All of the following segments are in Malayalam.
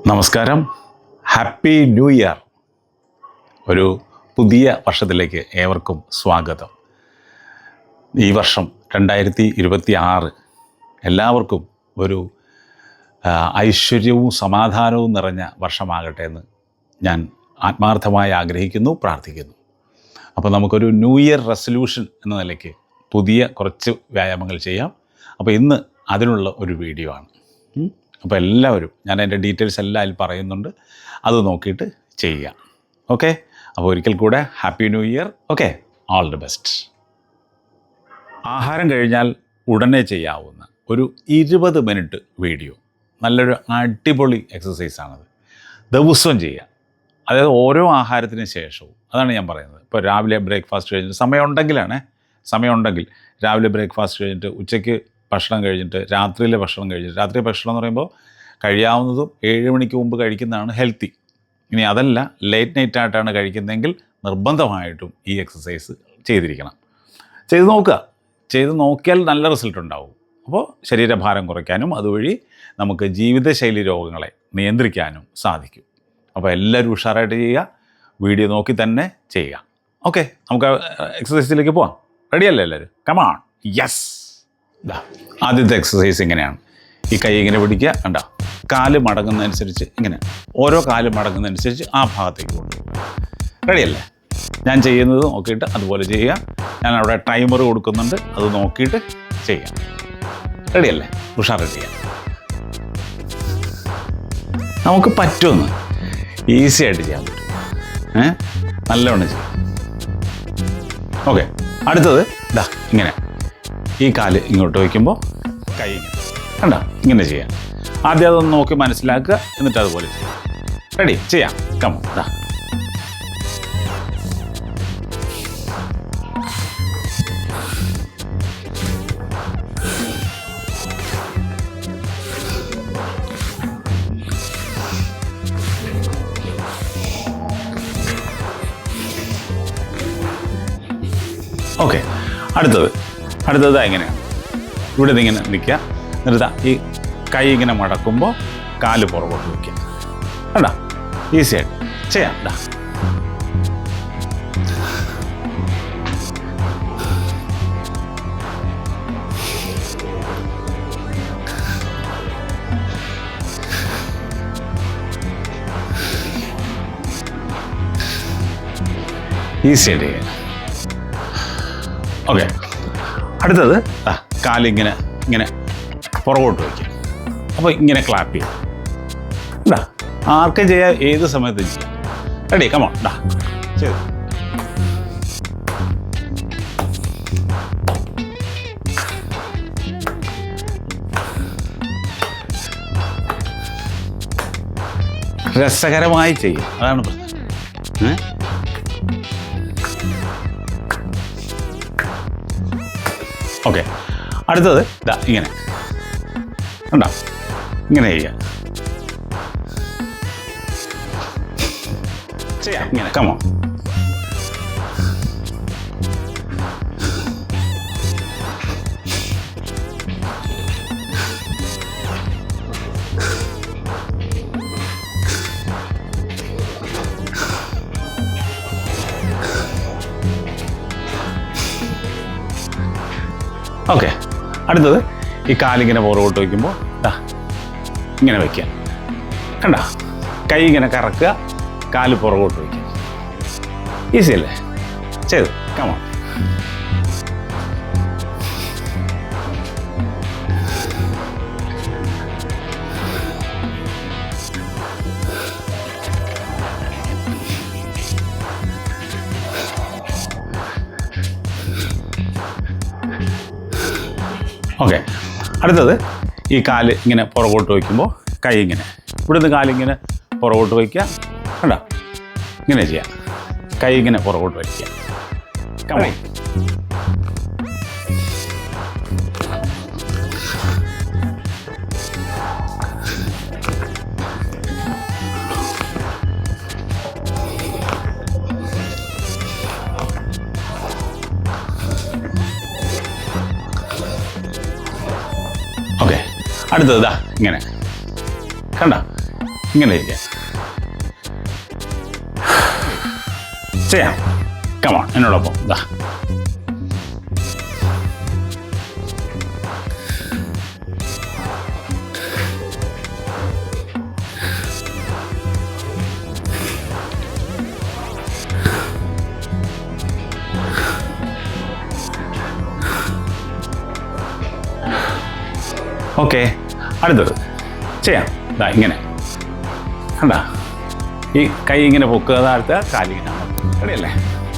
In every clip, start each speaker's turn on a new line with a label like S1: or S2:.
S1: നമസ്കാരം, ഹാപ്പി ന്യൂ ഇയർ. ഒരു പുതിയ വർഷത്തിലേക്ക് ഏവർക്കും സ്വാഗതം. ഈ വർഷം 2026 എല്ലാവർക്കും ഒരു ഐശ്വര്യവും സമാധാനവും നിറഞ്ഞ വർഷമാകട്ടെ എന്ന് ഞാൻ ആത്മാർത്ഥമായി ആഗ്രഹിക്കുന്നു, പ്രാർത്ഥിക്കുന്നു. അപ്പോൾ നമുക്കൊരു ന്യൂ ഇയർ റെസൊല്യൂഷൻ എന്ന നിലയ്ക്ക് പുതിയ കുറച്ച് വ്യായാമങ്ങൾ ചെയ്യാം. അപ്പോൾ ഇന്ന് അതിനുള്ള ഒരു വീഡിയോ ആണ്. അപ്പോൾ എല്ലാവരും, ഞാൻ എൻ്റെ ഡീറ്റെയിൽസ് എല്ലാം അതിൽ പറയുന്നുണ്ട്, അത് നോക്കിയിട്ട് ചെയ്യുക. ഓക്കെ, അപ്പോൾ ഒരിക്കൽ കൂടെ happy new year. Okay, all the best. ആഹാരം കഴിഞ്ഞാൽ ഉടനെ ചെയ്യാവുന്ന ഒരു 20 മിനിറ്റ് വീഡിയോ, നല്ലൊരു അടിപൊളി എക്സസൈസാണത്. ദിവസവും ചെയ്യുക, അതായത് ഓരോ ആഹാരത്തിന് ശേഷവും. അതാണ് ഞാൻ പറയുന്നത്. ഇപ്പോൾ രാവിലെ ബ്രേക്ക്ഫാസ്റ്റ് കഴിഞ്ഞിട്ട് സമയമുണ്ടെങ്കിൽ രാവിലെ ബ്രേക്ക്ഫാസ്റ്റ് കഴിഞ്ഞിട്ട്, ഉച്ചയ്ക്ക് ഭക്ഷണം കഴിഞ്ഞിട്ട്, രാത്രിയിലെ ഭക്ഷണം കഴിഞ്ഞിട്ട്. രാത്രി ഭക്ഷണം എന്ന് പറയുമ്പോൾ കഴിയാവുന്നതും 7 മണിക്ക് മുമ്പ് കഴിക്കുന്നതാണ് ഹെൽത്തി. ഇനി അതല്ല, ലേറ്റ് നൈറ്റായിട്ടാണ് കഴിക്കുന്നതെങ്കിൽ നിർബന്ധമായിട്ടും ഈ എക്സസൈസ് ചെയ്തിരിക്കണം. ചെയ്ത് നോക്കിയാൽ നല്ല റിസൾട്ട് ഉണ്ടാവും. അപ്പോൾ ശരീരഭാരം കുറയ്ക്കാനും അതുവഴി നമുക്ക് ജീവിതശൈലി രോഗങ്ങളെ നിയന്ത്രിക്കാനും സാധിക്കും. അപ്പോൾ എല്ലാവരും ഉഷാറായിട്ട് ചെയ്യുക, വീഡിയോ നോക്കി തന്നെ ചെയ്യുക. ഓക്കെ, നമുക്ക് എക്സസൈസിലേക്ക് പോവാം. റെഡിയല്ലേ എല്ലാവരും? Come on, yes. ആദ്യത്തെ എക്സസൈസ് ഇങ്ങനെയാണ്. ഈ കൈ ഇങ്ങനെ പിടിക്കുക, കണ്ട, കാല് മടങ്ങുന്നതനുസരിച്ച് ഇങ്ങനെ, ഓരോ കാല് മടങ്ങുന്നതനുസരിച്ച് ആ ഭാഗത്തേക്ക് കൊണ്ടുപോകും. റെഡിയല്ലേ? ഞാൻ ചെയ്യുന്നത് നോക്കിയിട്ട് അതുപോലെ ചെയ്യുക. ഞാൻ അവിടെ ടൈമർ കൊടുക്കുന്നുണ്ട്, അത് നോക്കിയിട്ട് ചെയ്യാം. റെഡിയല്ലേ? ഉഷാറായിട്ട് ചെയ്യാം. നമുക്ക് പറ്റുമെന്ന് ഈസി ആയിട്ട് ചെയ്യാൻ പറ്റും. നല്ലവണ്ണം ചെയ്യാം. ഓക്കെ, അടുത്തത് ഇങ്ങനെ ഈ കാല് ഇങ്ങോട്ട് വയ്ക്കുമ്പോൾ കൈ ഇങ്ങനെ, കണ്ട, ഇങ്ങനെ ചെയ്യാം. ആദ്യം അതൊന്ന് നോക്കി മനസ്സിലാക്കുക, എന്നിട്ട് അതുപോലെ ചെയ്യാം. റെഡി? ചെയ്യാം. കമോൺ. ഓക്കെ, അടുത്തത് എങ്ങനെയാണ്? ഇവിടെ നിന്ന് ഇങ്ങനെ നിൽക്കുക, എന്നിട്ട് ഈ കൈ ഇങ്ങനെ മടക്കുമ്പോൾ കാല് പുറകോട്ട് വയ്ക്കുക. കണ്ടാ, ഈസി ആയിട്ട് ചെയ്യാം. ഈസി ആയിട്ട് ചെയ്യാം. ഓക്കെ, അടുത്തത് കാലിങ്ങനെ പുറകോട്ട് വയ്ക്കുക. അപ്പോൾ ഇങ്ങനെ ക്ലാപ്പ് ചെയ്യാം. ആർക്കും ചെയ്യാം, ഏത് സമയത്തും ചെയ്യാം. റെഡി? കമോൺ. ചെയ്തു. രസകരമായി ചെയ്യും, അതാണ് പ്രശ്നം. ഓക്കെ, അടുത്തത് ഇങ്ങനെ, കണ്ടോ, ഇങ്ങനെ ചെയ്യാം. ഇങ്ങനെ, കമോ. ഓക്കെ, അടുത്തത് ഈ കാലിങ്ങനെ പുറകോട്ട് വയ്ക്കുമ്പോൾ ഇങ്ങനെ വയ്ക്കുക. കണ്ട, കൈ ഇങ്ങനെ കറക്കുക, കാല് പുറകോട്ട് വയ്ക്കുക. ഈസി അല്ലേ? ചെയ്തു. കമോൺ. ഓക്കെ, അടുത്തത് ഈ കാല് ഇങ്ങനെ പുറകോട്ട് വയ്ക്കുമ്പോൾ കൈ ഇങ്ങനെ, ഇവിടുന്ന് കാലിങ്ങനെ പുറകോട്ട് വയ്ക്കുക. കണ്ട, ഇങ്ങനെ ചെയ്യാം. കൈ ഇങ്ങനെ പുറകോട്ട് വയ്ക്കുക. കമോൺ. ഓക്കെ, അടുത്തത് ഇങ്ങനെ, കണ്ട, ഇങ്ങനെ ഇരിക്കാം. ചെയ്യാം. കമോൺ, എന്നോടൊപ്പം ഇതാ. ഓക്കെ, അടുത്തത് ചെയ്യാം. ഇതാ ഇങ്ങനെ കണ്ടാ, ഈ കൈ ഇങ്ങനെ പൊക്കുക, താഴ്ത്തുക, കാലിങ്ങനെ റെഡിയല്ലേ?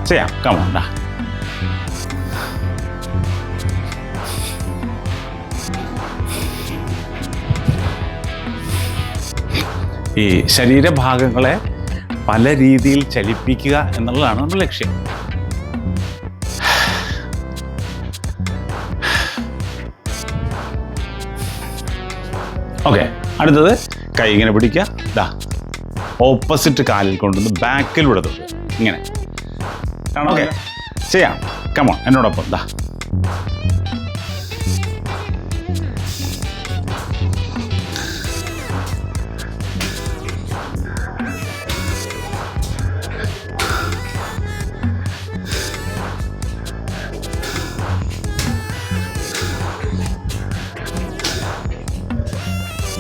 S1: ചെയ്യാം. കമോൺ. ഈ ശരീരഭാഗങ്ങളെ പല രീതിയിൽ ചലിപ്പിക്കുക എന്നുള്ളതാണ് നമ്മുടെ ലക്ഷ്യം. ഓക്കെ, അടുത്തത് കൈ ഇങ്ങനെ പിടിക്കുക. ഇതാ ഓപ്പോസിറ്റ് കാലിൽ കൊണ്ടുവന്ന് ബാക്കിലൂടെ തൊടുക. ഇങ്ങനെ. ഓക്കെ, ചെയ്യാം. കമോൺ, എന്നോടൊപ്പം ഇതാ.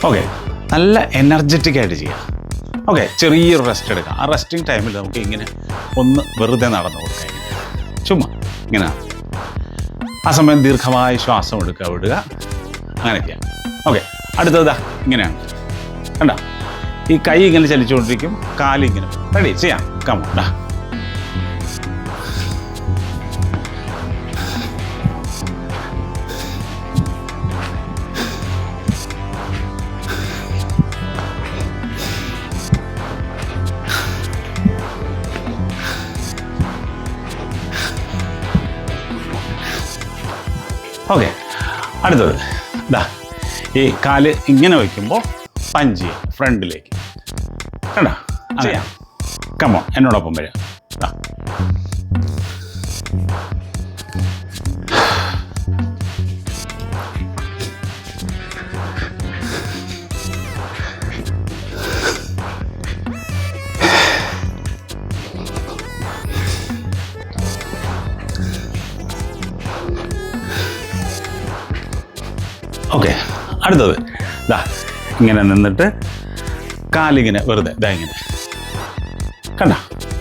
S1: ഓക്കെ, നല്ല എനർജറ്റിക് ആയിട്ട് ചെയ്യാം. ഓക്കെ, ചെറിയൊരു റെസ്റ്റ് എടുക്കാം. ആ റെസ്റ്റിംഗ് ടൈമിൽ നമുക്ക് ഇങ്ങനെ ഒന്ന് വെറുതെ നടന്നു കൊടുക്കാം. ചുമ്മാ ഇങ്ങനെ. ആ സമയം ദീർഘമായ ശ്വാസം എടുക്കുക, വിടുക, അങ്ങനെ ചെയ്യാം. ഓക്കെ, അടുത്തതാ ഇങ്ങനെയാണ്. കണ്ടോ, ഈ കൈ ഇങ്ങനെ ചലിച്ചുകൊണ്ടിരിക്കും, കാലിങ്ങനെ. റെഡി? ചെയ്യാം. കമോൺ. ഓക്കെ, അടുത്തത് ഇതാ. ഈ കാല് ഇങ്ങനെ വയ്ക്കുമ്പോൾ പഞ്ച് ചെയ്യാം ഫ്രണ്ടിലേക്ക്. കണ്ടോ? ചെയ്യാം. കമോൺ, എന്നോടൊപ്പം വരിക. ഓക്കെ, അടുത്തത് ഇതാ ഇങ്ങനെ നിന്നിട്ട് കാലിങ്ങനെ വെറുതെ ഇതാ ഇങ്ങനെ. കണ്ട?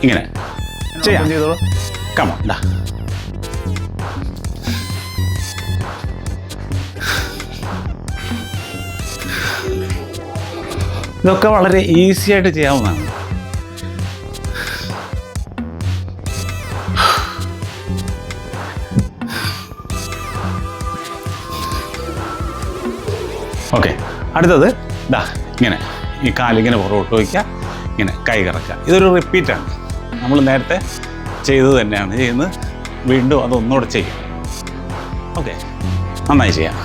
S1: ഇങ്ങനെ ചെയ്യാം. ചെയ്തോളൂ. കമോൺ. ഇതാ ഇതൊക്കെ വളരെ ഈസി ആയിട്ട് ചെയ്യാവുന്നതാണ്. ഓക്കെ, അടുത്തത് ഇതാ ഇങ്ങനെ ഈ കാലിങ്ങനെ പുറകോട്ട് വയ്ക്കുക, ഇങ്ങനെ കൈ കറക്കുക. ഇതൊരു റിപ്പീറ്റാണ്. നമ്മൾ നേരത്തെ ചെയ്തത് തന്നെയാണ് ചെയ്യുന്നത്. വീണ്ടും അതൊന്നുകൂടെ ചെയ്യാം. ഓക്കെ, നന്നായി ചെയ്യാം.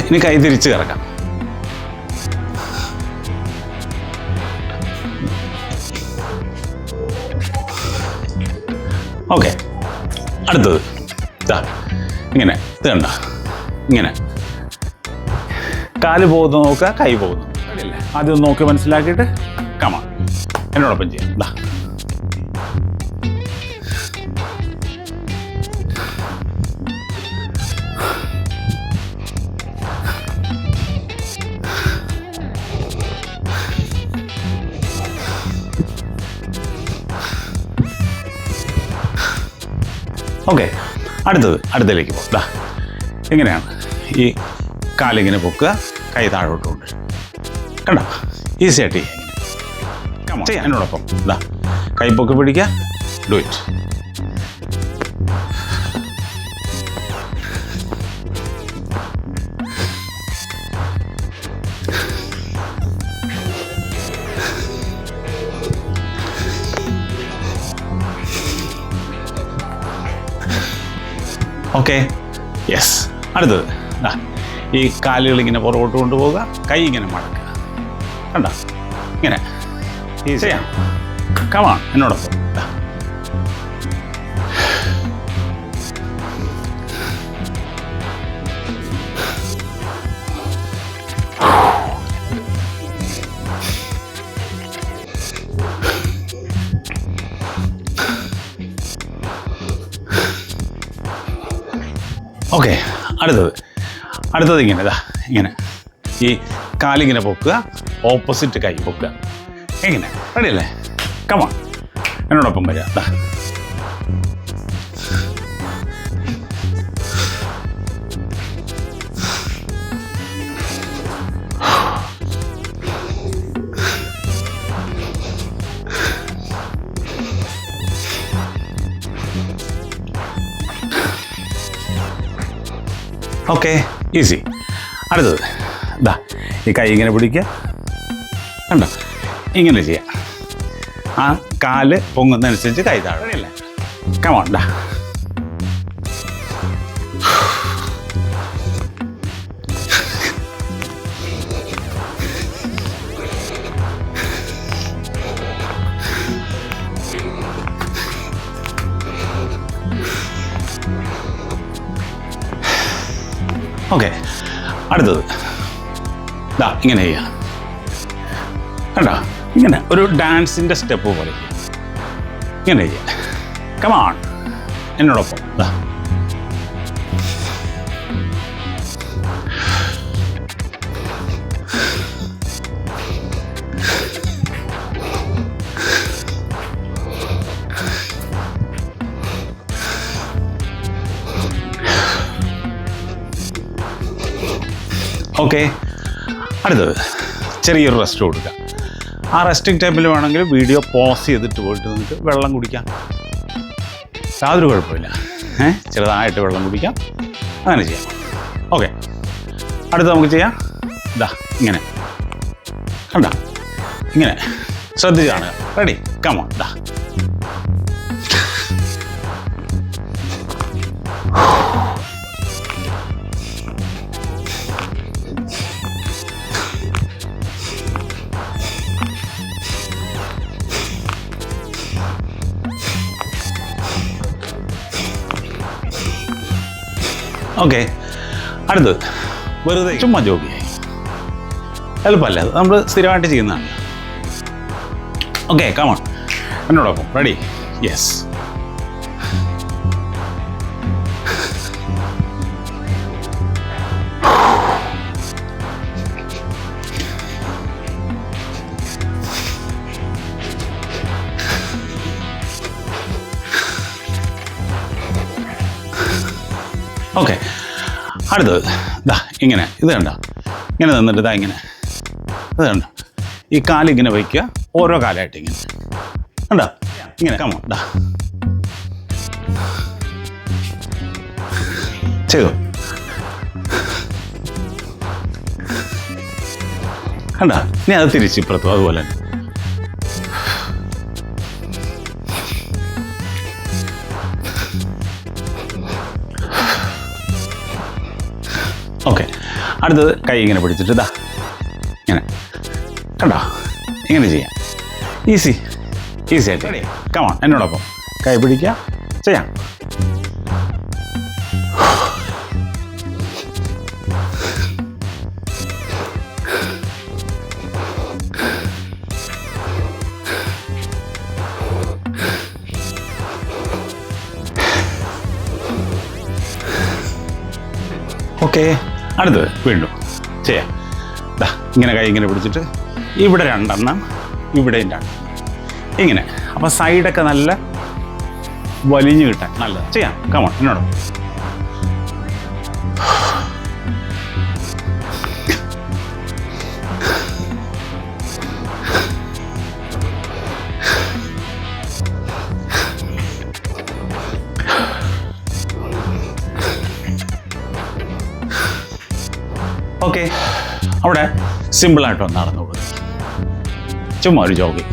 S1: ഇനി കൈ തിരിച്ച് കറക്കാം. ഓക്കെ, അടുത്തത് ഇതാ ഇങ്ങനെ. ഇത് കണ്ട? ഇങ്ങനെ കാല് പോകുന്നു നോക്കുക, കൈ പോകുന്നു. അല്ലേ? ആദ്യം നോക്കി മനസ്സിലാക്കിയിട്ട് കമാൺ എന്നോടൊപ്പം ചെയ്യാം. ഇതാ ഓക്കെ, അടുത്തതിലേക്ക് പോകും. ദാ ഇങ്ങനെയാണ്. ഈ കാലിങ്ങനെ പൊക്കുക, കൈ താഴോട്ട് കൊണ്ട്. കണ്ടോ? ഈസി ആയിട്ട് ചെയ്യാം. എന്നോടൊപ്പം ദാ കൈ പൊക്കി പിടിക്കുക. Do it. Okay, yes. അടുത്തത് ഈ കാലുകൾ ഇങ്ങനെ പുറകോട്ട് കൊണ്ടുപോവുക, കൈ ഇങ്ങനെ മടക്കുക. കണ്ടോ? ഇങ്ങനെ ചെയ്യാം. കമാൺ എന്നോടൊപ്പം. അടുത്തത് ഇങ്ങനെ ഇങ്ങനെ ഈ കാലിങ്ങനെ പൊക്കുക, ഓപ്പോസിറ്റ് കൈ പൊക്കുക. എങ്ങനെ? റെഡിയല്ലേ? കമോൺ, എന്നോടൊപ്പം വരിക. Okay, easy. അടുത്തത് ഈ കൈ ഇങ്ങനെ പിടിക്കുക, കണ്ടോ? ഇങ്ങനെ ചെയ്യാം. ആ കാല് പൊങ്ങുന്നതനുസരിച്ച് കൈ താഴെയല്ലേ? കമോൺ. ഓക്കെ, അടുത്തത് ഇങ്ങനെ ചെയ്യാം. കണ്ടോ? ഇങ്ങനെ ഒരു ഡാൻസിൻ്റെ സ്റ്റെപ്പ് പോലെ ഇങ്ങനെ ചെയ്യാം. കമോൺ, എന്നോടൊപ്പം. ഓക്കെ, അടുത്തത് ചെറിയൊരു റെസ്റ്റ് കൊടുക്കുക. ആ റെസ്റ്റിംഗ് ടൈമിൽ വേണമെങ്കിൽ വീഡിയോ പോസ് ചെയ്തിട്ട് പോയിട്ട് നിങ്ങൾക്ക് വെള്ളം കുടിക്കാം, യാതൊരു കുഴപ്പമില്ല. ചെറുതായിട്ട് വെള്ളം കുടിക്കാം, അങ്ങനെ ചെയ്യാം. ഓക്കെ, അടുത്ത് നമുക്ക് ചെയ്യാം. ഇങ്ങനെ കണ്ട, ഇങ്ങനെ ശ്രദ്ധിച്ച് കാണുക. റെഡി? കമോൺ. ഓക്കെ, അടുത്തത് വെറുതെ ചുമ്മാ ജോഗ് ചെയ്യാം. എളുപ്പമല്ല, അത് നമ്മൾ സ്ഥിരമായിട്ട് ചെയ്യുന്നതാണ്. ഓക്കെ, കമോൺ, എന്നോടൊപ്പം. റെഡി? യെസ്. ഓക്കെ, അടുത്തത് ഇങ്ങനെ. ഇത് കണ്ട, ഇങ്ങനെ നിന്നിട്ട് ഇങ്ങനെ ഇത് കണ്ട, ഈ കാലിങ്ങനെ വയ്ക്കുക, ഓരോ കാലായിട്ട് ഇങ്ങനെ കണ്ടോ? ഇങ്ങനെ കമോൺ. ചെയ്തു. കണ്ട? ഇനി അത് തിരിച്ചിപ്പുറത്തും അതുപോലെ തന്നെ. ഓക്കെ, അടുത്തത് കൈ ഇങ്ങനെ പിടിച്ചിട്ട് ഇങ്ങനെ കണ്ടോ? ഇങ്ങനെ ചെയ്യാം. ഈസി ആയിട്ട്. കമോൺ, എന്നോടൊപ്പം. കൈ പിടിക്കുക, ചെയ്യാം. ഓക്കെ, അടുത്തത് വീണ്ടും ചെയ്യാം. ഇങ്ങനെ കൈ ഇങ്ങനെ പിടിച്ചിട്ട് ഇവിടെ 2 എണ്ണം, ഇവിടെയും 2 ഇങ്ങനെ. അപ്പം സൈഡൊക്കെ നല്ല വലിഞ്ഞു കിട്ടാൻ നല്ലത്. ചെയ്യാം. കമോൺ, എന്നോട്. ഓക്കെ, അവിടെ സിമ്പിളായിട്ട് ഒന്ന് നടന്നു കൊടുക്കും. ചുമ്മാ ഒരു ജോഗിങ്.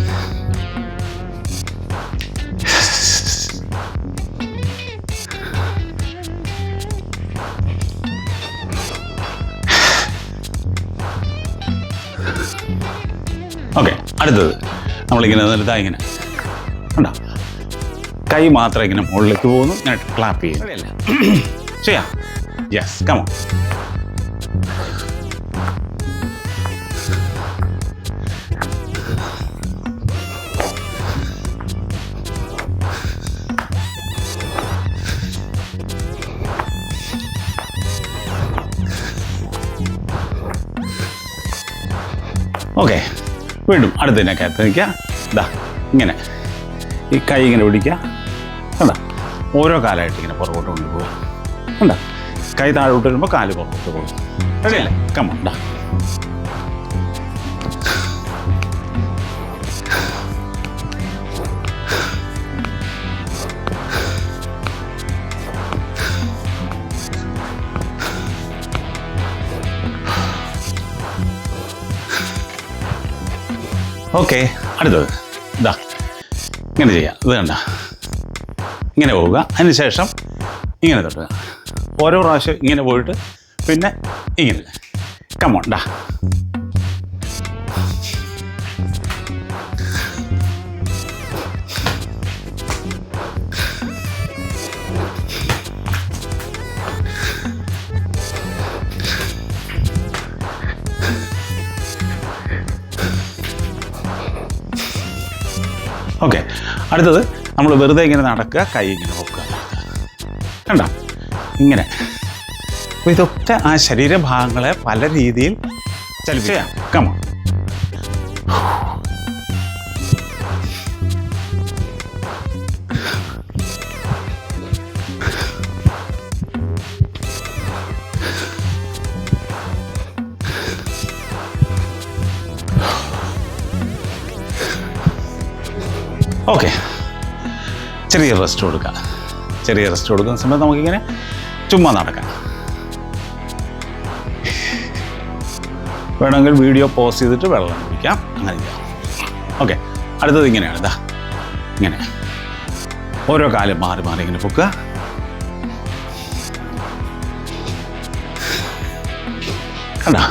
S1: ഓക്കെ, അടുത്തത് നമ്മളിങ്ങനെ നിന്നിട്ട് ഇങ്ങനെ കണ്ടോ? കൈ മാത്രം ഇങ്ങനെ മുകളിലേക്ക് പോകുന്നു, ഇങ്ങനെ ക്ലാപ്പ് ചെയ്യുന്നു. ചെയ്യാം. Yes, come on. ഓക്കെ, വീണ്ടും അടുത്തതിനകത്ത് നിൽക്കുക. ഇതാ ഇങ്ങനെ ഈ കൈ ഇങ്ങനെ പിടിക്കുക. കണ്ട, ഓരോ കാലായിട്ട് ഇങ്ങനെ പുറകോട്ട് കൊണ്ടുപോകുക. കണ്ട, കൈ താഴോട്ട് വരുമ്പോൾ കാല് പുറകോട്ട് പോകും. റെഡിയല്ലേ? കമ്മോൺ. ഇതാ ഓക്കെ, അടുത്തത് ഇതാ ഇങ്ങനെ ചെയ്യാം. ഇത് കണ്ട, ഇങ്ങനെ പോവുക. അതിന് ശേഷം ഇങ്ങനെ തൊട്ടുക. ഓരോ പ്രാവശ്യം ഇങ്ങനെ പോയിട്ട് പിന്നെ ഇങ്ങനെ. കമ്മോൺ. ഡാ ഓക്കെ, അടുത്തത് നമ്മൾ വെറുതെ ഇങ്ങനെ നടക്കുക, കൈ ഇങ്ങനെ പൊക്കുക. കണ്ടോ ഇങ്ങനെ. അപ്പോൾ ഇതൊക്കെ ആ ശരീരഭാഗങ്ങളെ പല രീതിയിൽ ചലിപ്പിക്കാം. കമോൺ. ഓക്കെ, ചെറിയ റെസ്റ്റ് കൊടുക്കുക. ചെറിയ റെസ്റ്റ് കൊടുക്കുന്ന സമയത്ത് നമുക്കിങ്ങനെ ചുമ്മാ നടക്കാം. വേണമെങ്കിൽ വീഡിയോ പോസ് ചെയ്തിട്ട് വെള്ളം കുടിക്കാം. അങ്ങനെ ചെയ്യാം. ഓക്കെ, അടുത്തത് ഇങ്ങനെയാണ്. ഇതാ ഇങ്ങനെ ഓരോ കാലം മാറി മാറി ഇങ്ങനെ പൊക്കുക. കണ്ടോ,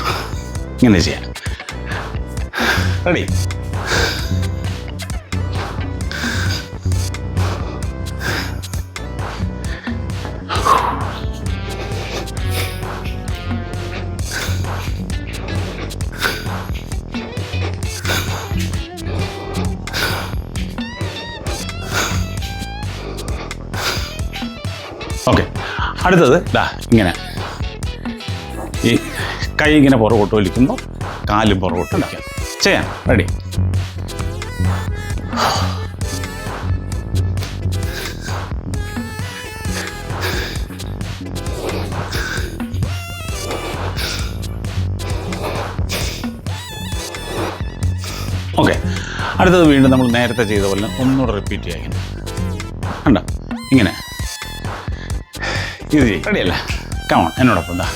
S1: ഇങ്ങനെ ചെയ്യാം. റെഡി? ഓക്കെ, അടുത്തത് ദാ ഇങ്ങനെ ഈ കൈ ഇങ്ങനെ പുറകോട്ട് വലിക്കുമ്പോൾ കാലും പുറകോട്ട് വലിക്കാം. ചെയ്യാം. റെഡി? ഓക്കെ, അടുത്തത് വീണ്ടും നമ്മൾ നേരത്തെ ചെയ്ത പോലെ ഒന്നുകൂടെ റിപ്പീറ്റ് ചെയ്യാം. ഇങ്ങനെ കണ്ടോ, ഇങ്ങനെ ഇത് ചെയ്യും. റെഡിയല്ലേ? കമോൺ, എന്നോടൊപ്പം എന്താ.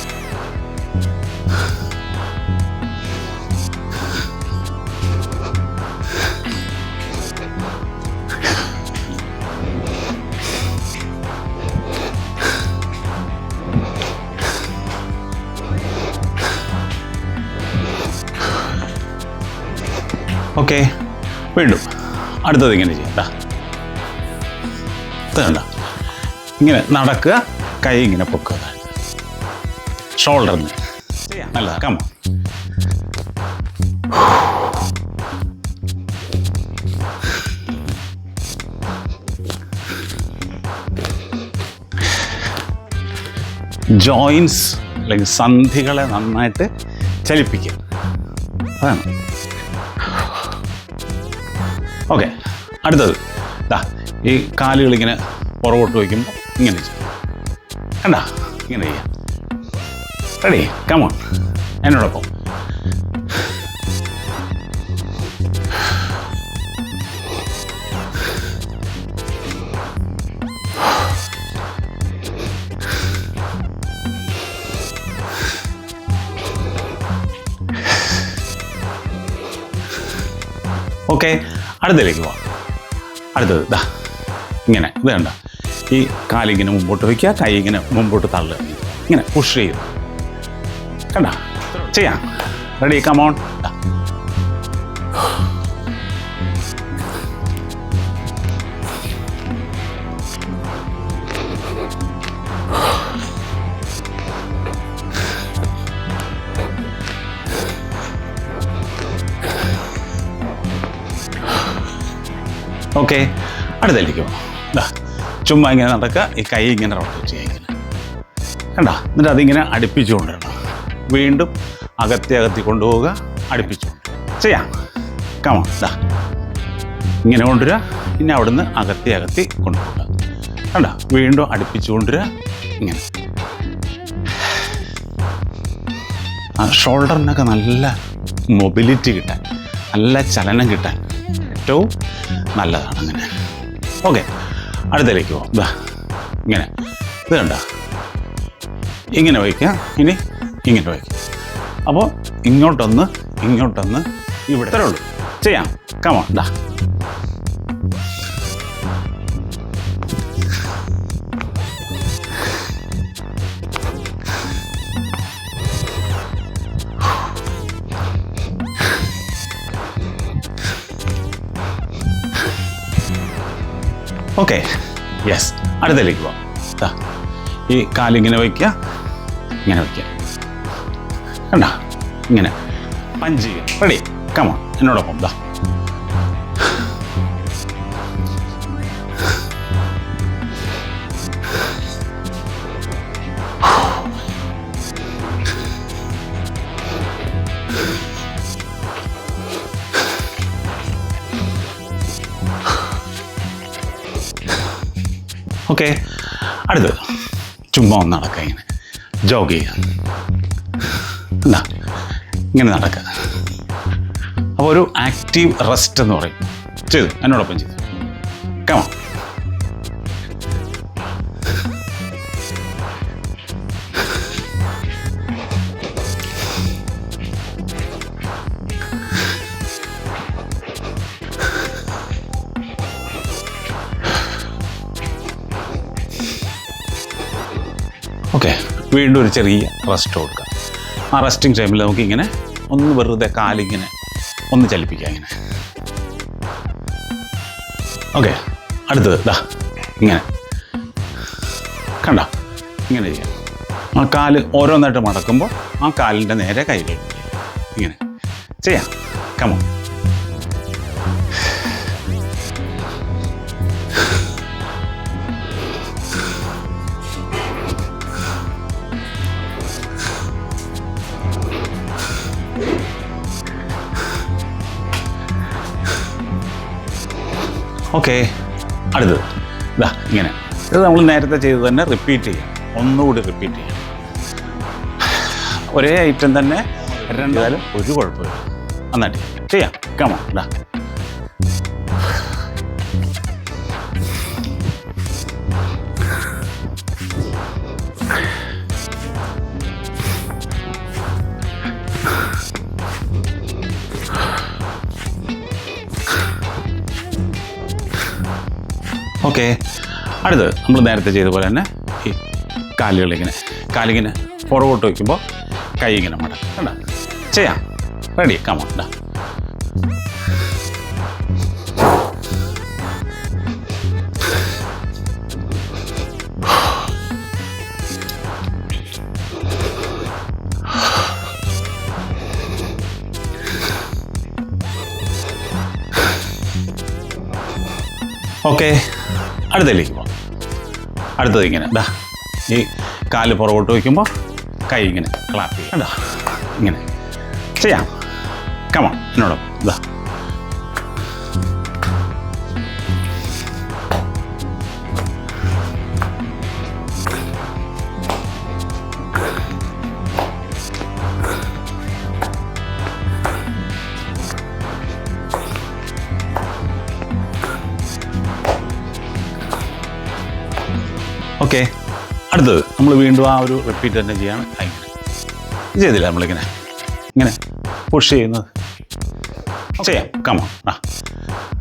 S1: ഓക്കെ, വീണ്ടും അടുത്തത് ഇങ്ങനെ ചെയ്യാം. കണ്ട, ഇങ്ങനെ നടക്കുക, കൈ ഇങ്ങനെ പൊക്കുക, ഷോൾഡറിന് ചെയ്യാം. നല്ലതാ. കമ്മ. ജോയിൻസ് അല്ലെങ്കിൽ സന്ധികളെ നന്നായിട്ട് ചലിപ്പിക്കുക. അതാണ്. ഓക്കെ, അടുത്തത് ദാ ഈ കാലുകളിങ്ങനെ പുറകോട്ട് വയ്ക്കുമ്പോൾ ഇങ്ങനെ ചെയ്യും. കണ്ട, ഇങ്ങനെ ചെയ്യാം. റെഡി? കമോൺ, എന്നോടൊപ്പം. ഓക്കെ, അടുത്തതിലേക്ക് പോവാം. അടുത്തത് ദാ ഇങ്ങനെ. ഇത് കണ്ട, ഈ കാലിങ്ങനെ മുമ്പോട്ട് വയ്ക്കുക, കൈ ഇങ്ങനെ മുമ്പോട്ട് തള്ളുക. ഇങ്ങനെ പുഷ് ചെയ്യും. കണ്ട, ചെയ്യാം. റെഡി? കമോൺ. ഓക്കെ, അടുത്തതിലേക്ക് പോകാം. ചുമ്മാ ഇങ്ങനെ നടക്കുക, ഈ കൈ ഇങ്ങനെ റൊട്ടേറ്റ് ചെയ്യുക. ഇങ്ങനെ കണ്ട, എന്നിട്ട് അതിങ്ങനെ അടുപ്പിച്ചു കൊണ്ടുവരണം. വീണ്ടും അകത്തി കൊണ്ടുപോവുക, അടുപ്പിച്ചു. ചെയ്യാം. കമോൺ. ദാ ഇങ്ങനെ കൊണ്ടുവരിക. പിന്നെ അവിടുന്ന് അകത്തി കൊണ്ടുപോകുക. കണ്ട, വീണ്ടും അടുപ്പിച്ചു കൊണ്ടുവരിക. ഇങ്ങനെ ആ ഷോൾഡറിനൊക്കെ നല്ല മൊബിലിറ്റി കിട്ടാൻ, നല്ല ചലനം കിട്ടാൻ ഏറ്റവും നല്ലതാണ് അങ്ങനെ. ഓക്കെ, അടുത്തേക്ക് പോകാം. ഇതാ ഇങ്ങനെ, ഇത് കണ്ട, ഇങ്ങനെ വയ്ക്കുക. ഇനി ഇങ്ങനെ വയ്ക്കുക. അപ്പോൾ ഇങ്ങോട്ടൊന്ന് ഇവിടെ ഇത്രേ ഉള്ളൂ. ചെയ്യാം. കമോൺ. ദാ ഓക്കെ, യെസ്. അടുത്തേക്ക് പോവാം. ഈ കാലിങ്ങനെ വയ്ക്കുക, ഇങ്ങനെ വയ്ക്കുക. കണ്ട, ഇങ്ങനെ പഞ്ച് ചെയ്യുക. റെഡി? കമോൺ, എന്നോടൊപ്പം. ദാ ഓക്കെ, അടുത്തത് ചുമ്മാ ഒന്ന് നടക്കുക. ഇങ്ങനെ ജോഗ് ചെയ്യുക. എന്താ ഇങ്ങനെ നടക്കുക. അപ്പോൾ ഒരു ആക്റ്റീവ് റെസ്റ്റ് എന്ന് പറയും. ചെയ്തു, എന്നോടൊപ്പം ചെയ്തു. കമോൺ. ഓക്കെ, വീണ്ടും ഒരു ചെറിയ റെസ്റ്റ് കൊടുക്കുക. ആ റെസ്റ്റിംഗ് ടൈമിൽ നമുക്കിങ്ങനെ ഒന്ന് വെറുതെ കാലിങ്ങനെ ഒന്ന് ചലിപ്പിക്കുക. ഇങ്ങനെ. ഓക്കെ, അടുത്തത് ദാ ഇങ്ങനെ. കണ്ട, ഇങ്ങനെ ചെയ്യാം. ആ കാല് ഓരോന്നായിട്ട് മടക്കുമ്പോൾ ആ കാലിൻ്റെ നേരെ കയ്യിലേക്ക് ഇങ്ങനെ ചെയ്യാം. കമോൺ. ഓക്കെ, അടുത്തത് ഇതാ ഇങ്ങനെ. ഇത് നമ്മൾ നേരത്തെ ചെയ്ത് തന്നെ റിപ്പീറ്റ് ചെയ്യാം. ഒന്നുകൂടി റിപ്പീറ്റ് ചെയ്യാം. ഒരേ ഐറ്റം തന്നെ രണ്ടാലും ഒരു കുഴപ്പമില്ല. നന്നായിട്ട് ചെയ്യാം. കമോൺ. ഇതാ ഓക്കെ, അടുത്തത് നമ്മൾ നേരത്തെ ചെയ്ത പോലെ തന്നെ ഈ കാലിങ്ങനെ പുറകോട്ട് വയ്ക്കുമ്പോൾ കൈ ഇങ്ങനെ മടക്കും. കണ്ട, ചെയ്യാം. റെഡി? കമോൺ. ഇതാ ഓക്കെ, അടുത്തേക്ക് പോകാം. അടുത്തത് ഇങ്ങനെ. ദാ ഈ കാല് പുറകോട്ട് വയ്ക്കുമ്പോൾ കൈ ഇങ്ങനെ ക്ലാപ്പ് ചെയ്യാം. കണ്ടോ, ഇങ്ങനെ ചെയ്യാം. കമോൺ, എന്നോടൊപ്പം. ദാ ഓക്കെ, അടുത്തത് നമ്മൾ വീണ്ടും ആ ഒരു റിപ്പീറ്റ് തന്നെ ചെയ്യാണ്. ഇങ്ങനെ ചെയ്തില്ല നമ്മളിങ്ങനെ ഇങ്ങനെ പുഷ് ചെയ്യുന്നത്. ചെയ്യാം. കമോൺ. ആ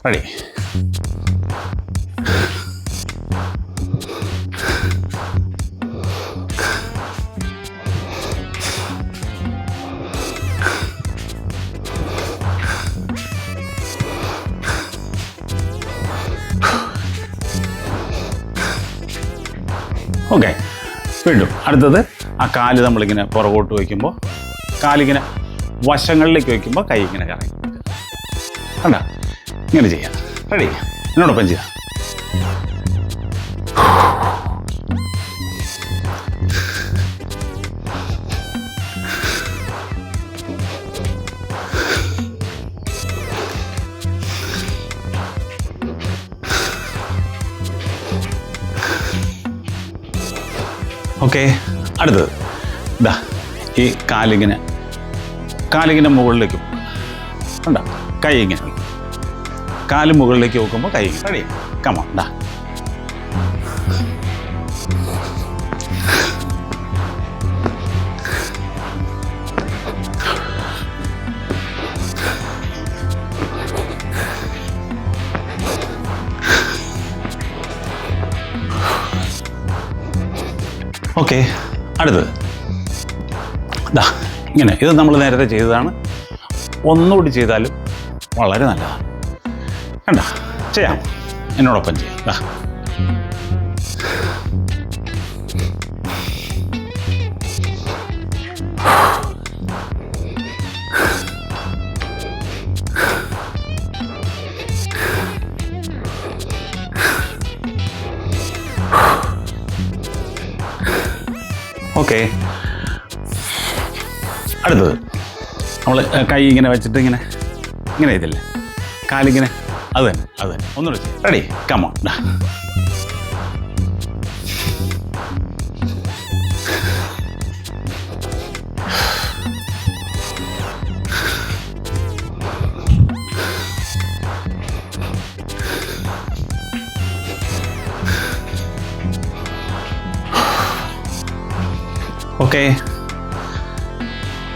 S1: റെഡി? ഓക്കെ, വീണ്ടും അടുത്തത് ആ കാല് നമ്മളിങ്ങനെ പുറകോട്ട് വയ്ക്കുമ്പോൾ കാലിങ്ങനെ വശങ്ങളിലേക്ക് വയ്ക്കുമ്പോൾ കൈ ഇങ്ങനെ കറങ്ങി. കണ്ട, ഇങ്ങനെ ചെയ്യാം. റെഡി? എന്നോടൊപ്പം ചെയ്യാം. ഓക്കെ, അടുത്തത് ഇതാ ഈ കാലിങ്ങനെ മുകളിലേക്ക് കണ്ട, കൈ ഇങ്ങനെ കാല് മുകളിലേക്ക് നോക്കുമ്പോൾ കൈ റെഡി. കമോൺ ഡാ. ഓക്കെ, അടുത്തത് ദാ ഇങ്ങനെ. ഇത് നമ്മൾ നേരത്തെ ചെയ്തതാണ്. ഒന്നുകൂടി ചെയ്താലും വളരെ നല്ലതാണ്. കണ്ട, ചെയ്യാം, എന്നോടൊപ്പം ചെയ്യാം. ദാ ഓക്കെ, അടുത്തത് നമ്മൾ കൈ ഇങ്ങനെ വെച്ചിട്ട് ഇങ്ങനെ ഇതില്ലേ, കാലിങ്ങനെ, അത് തന്നെ ഒന്നുകൂടെ ചെയ്യാം. റെഡി, കമോൺ ഡാ.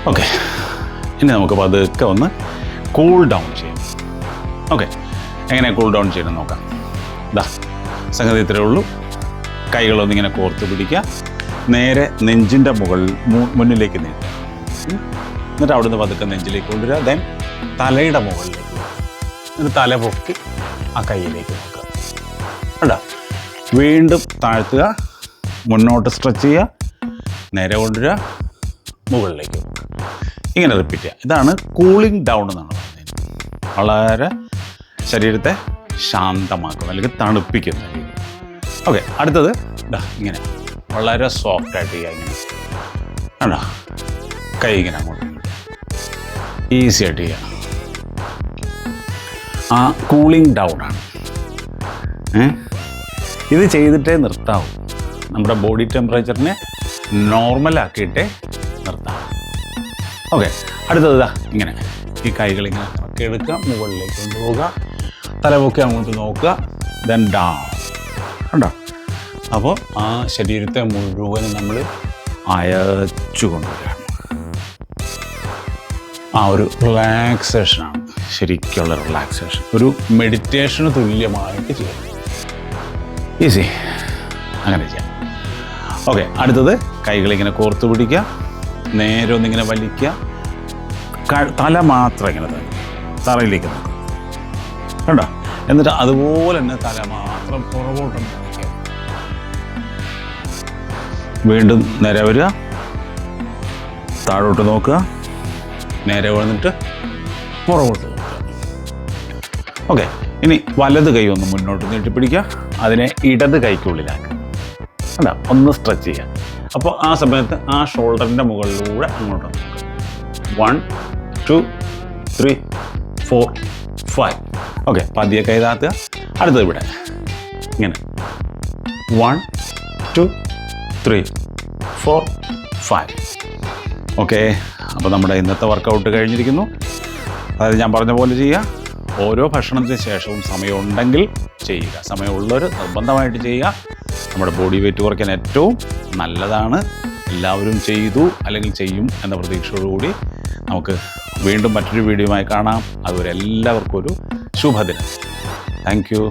S1: ഓക്കെ, ഇനി നമുക്ക് പതുക്കെ ഒന്ന് കൂൾ ഡൗൺ ചെയ്യാം. ഓക്കെ, എങ്ങനെ കൂൾ ഡൗൺ ചെയ്യണം നോക്കാം. ഇതാ സംഗതി ഇത്രയേ ഉള്ളൂ. കൈകളൊന്നിങ്ങനെ കോർത്ത് പിടിക്കുക, നേരെ നെഞ്ചിൻ്റെ മുന്നിലേക്ക് നീട്ടുക, എന്നിട്ട് അവിടുന്ന് പതുക്കെ നെഞ്ചിലേക്ക് കൊണ്ടുവരിക. ദെൻ തലയുടെ മുകളിലേക്ക്, എന്നിട്ട് തല പൊക്കി ആ കൈയിലേക്ക് നോക്കുക. കണ്ടോ, വീണ്ടും താഴ്ത്തുക, മുന്നോട്ട് സ്ട്രെച്ച് ചെയ്യുക, നേരെ കൊണ്ടുവരിക, മുകളിലേക്ക് വെക്കുക. ഇങ്ങനെ റിപ്പീറ്റ് ചെയ്യുക. ഇതാണ് കൂളിംഗ് ഡൗൺ എന്നാണ് പറയുന്നത്. വളരെ ശരീരത്തെ ശാന്തമാക്കും അല്ലെങ്കിൽ തണുപ്പിക്കുന്ന രീതി. ഓക്കെ, അടുത്തത് ഇതാ ഇങ്ങനെ വളരെ സോഫ്റ്റായിട്ട് ചെയ്യുക. ഇങ്ങനെ ആണോ, കൈ ഇങ്ങനെ അങ്ങോട്ട് ഈസി ആയിട്ട് ചെയ്യുക. ആ കൂളിംഗ് ഡൗൺ ആണ്. ഇത് ചെയ്തിട്ടേ നിർത്താവൂ. നമ്മുടെ ബോഡി ടെമ്പറേച്ചറിനെ നോർമലാക്കിയിട്ടേ നിർത്താം. ഓക്കെ, അടുത്തത് ഇതാ ഇങ്ങനെ ഈ കൈകളിങ്ങനെ ഇറക്കി എടുക്കുക, മുകളിലേക്ക് കൊണ്ടുപോവുക, തലപൊക്കി അങ്ങോട്ട് നോക്കുക, ദെൻ ഡൗൺ. കണ്ടോ, അപ്പോൾ ആ ശരീരത്തെ മുഴുവനും നമ്മൾ അയച്ചു കൊണ്ടുവരികയാണ്. ആ ഒരു റിലാക്സേഷനാണ് ശരിക്കുള്ള റിലാക്സേഷൻ. ഒരു മെഡിറ്റേഷന് തുല്യമായിട്ട് ചെയ്യാം. ഈസി, അങ്ങനെ ചെയ്യാം. ഓക്കെ, അടുത്തത് കൈകളിങ്ങനെ കോർത്ത് പിടിക്കുക, നേരെ ഒന്നിങ്ങനെ വലിക്കുക, തല മാത്രം ഇങ്ങനെ തറയിലേക്ക് നോക്കുക. കണ്ടോ, എന്നിട്ട് അതുപോലെ തന്നെ തല മാത്രം പുറകോട്ടൊന്ന് വലിക്കുക. വീണ്ടും നേരെ വരിക, താഴോട്ട് നോക്കുക, നേരെ വന്നിട്ട് പുറകോട്ട് നോക്കുക. ഓക്കെ, ഇനി വലത് കൈ ഒന്ന് മുന്നോട്ട് നീട്ടിപ്പിടിക്കുക, അതിനെ ഇടത് കൈക്കുള്ളിലാക്കുക. അല്ല, ഒന്ന് സ്ട്രെച്ച് ചെയ്യുക. അപ്പോൾ ആ സമയത്ത് ആ ഷോൾഡറിൻ്റെ മുകളിലൂടെ അങ്ങോട്ട് നോക്കുക. 1 2 3 4 5. ഓക്കെ, പതിയെ കൈ താത്തുക. അടുത്തത് ഇവിടെ ഇങ്ങനെ 1 2 3 4 5. ഓക്കെ, അപ്പോൾ നമ്മുടെ ഇന്നത്തെ വർക്കൗട്ട് കഴിഞ്ഞിരിക്കുന്നു. അതായത് ഞാൻ പറഞ്ഞ പോലെ ചെയ്യുക. ഓരോ ഭക്ഷണത്തിന് ശേഷവും സമയമുണ്ടെങ്കിൽ ചെയ്യുക. സമയമുള്ളവർ നിർബന്ധമായിട്ട് ചെയ്യുക. നമ്മുടെ ബോഡി വെയിറ്റ് കുറയ്ക്കാൻ ഏറ്റവും നല്ലതാണ്. എല്ലാവരും ചെയ്തു അല്ലെങ്കിൽ ചെയ്യും എന്ന പ്രതീക്ഷയോടുകൂടി നമുക്ക് വീണ്ടും മറ്റൊരു വീഡിയോയുമായി കാണാം. അതുവരെ എല്ലാവർക്കും ഒരു ശുഭദിനം. Thank you.